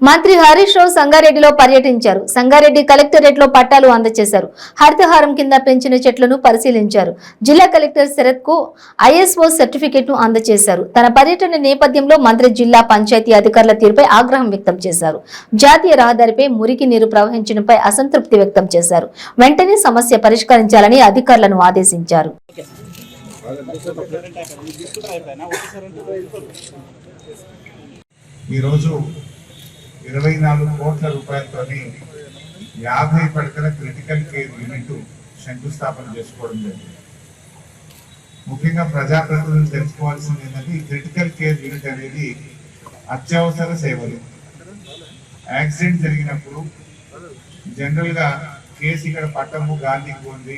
మంత్రి హరీష్ రావు సంగారెడ్డిలో పర్యటించారు. సంగారెడ్డి కలెక్టరేట్ లో పట్టాలు అందజేశారు. హరితహారం కింద పెంచిన చెట్లను పరిశీలించారు. జిల్లా కలెక్టర్ శరత్ కు ఐఎస్ఓ సర్టిఫికెట్ ను అందజేశారు. తన పర్యటన నేపథ్యంలో మంత్రి జిల్లా పంచాయతీ అధికారుల తీరుపై ఆగ్రహం వ్యక్తం చేశారు. జాతీయ రహదారిపై మురికి నీరు ప్రవహించడంపై అసంతృప్తి వ్యక్తం చేశారు. వెంటనే సమస్య పరిష్కరించాలని అధికారులను ఆదేశించారు. ఈరోజు 24 కోట్ల రూపాయలతోని 50 పడకల క్రిటికల్ కేర్ యూనిట్ శంకుస్థాపన చేసుకోవడం జరిగింది. ముఖ్యంగా ప్రజాప్రతినిధులు తెలుసుకోవాల్సింది ఏంటంటే ఈ క్రిటికల్ కేర్ యూనిట్ అనేది అత్యవసర సేవలు. యాక్సిడెంట్ జరిగినప్పుడు జనరల్ గా కేసు ఇక్కడ పట్టము, గాంధీకి పోండి,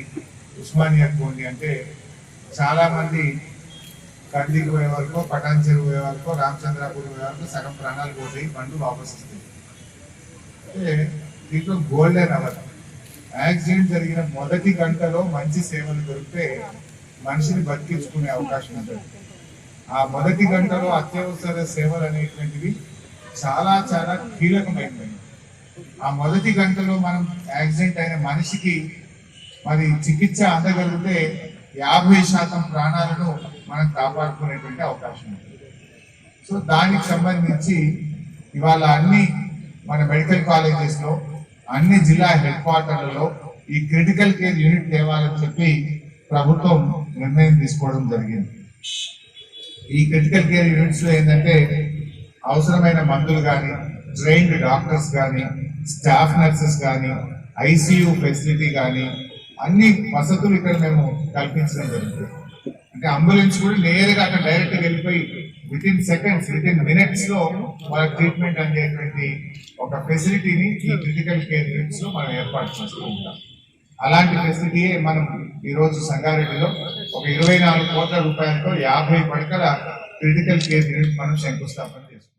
ఉస్మానియాకి పోండి అంటే చాలా మంది కందికి పోయే వరకు, పటాన్ చెరువు పోయే వరకు, రామచంద్రాపూర్ పోయే వరకు సగం ప్రాణాలు పోతాయి, బండ్లు వాపస్ వస్తాయి. అంటే దీంట్లో గోల్డెన్ అవర్. యాక్సిడెంట్ జరిగిన మొదటి గంటలో మంచి సేవలు దొరికితే మనిషిని బతికించుకునే అవకాశం ఉంటుంది. ఆ మొదటి గంటలో అత్యవసర సేవలు అనేటువంటివి చాలా చాలా కీలకమైనవి. ఆ మొదటి గంటలో మనం యాక్సిడెంట్ అయిన మనిషికి మరి చికిత్స అందగలిగితే 50% ప్రాణాలను మనం కాపాడుకునేటువంటి అవకాశం ఉంటుంది. సో దానికి సంబంధించి ఇవాళ అన్ని మన మెడికల్ కాలేజెస్ లో, అన్ని జిల్లా హెడ్ క్వార్టర్లలో ఈ క్రిటికల్ కేర్ యూనిట్ తేవాలని చెప్పి ప్రభుత్వం నిర్ణయం తీసుకోవడం జరిగింది. ఈ క్రిటికల్ కేర్ యూనిట్స్ లో ఏంటంటే అవసరమైన మందులు కానీ, ట్రైన్డ్ డాక్టర్స్ కానీ, స్టాఫ్ నర్సెస్ కానీ, ఐసీయూ ఫెసిలిటీ కానీ అన్ని వసతులు ఇక్కడ మేము కల్పించడం జరుగుతుంది. అంటే అంబులెన్స్ కూడా నేరుగా అక్కడ డైరెక్ట్ వెళ్ళిపోయి వితిన్ సెకండ్స్, వితిన్ మినిట్స్ లో వాళ్ళ ట్రీట్మెంట్ అందేటువంటి ఒక ఫెసిలిటీని ఈ క్రిటికల్ కేర్ యూనిట్స్ లో మనం ఏర్పాటు చేస్తూ ఉంటాం. అలాంటి ఫెసిలిటీయే మనం ఈరోజు సంగారెడ్డిలో ఒక 24 కోట్ల రూపాయలతో 50 పడకల క్రిటికల్ కేర్ యూనిట్ మనం శంకుస్థాపన చేస్తాం.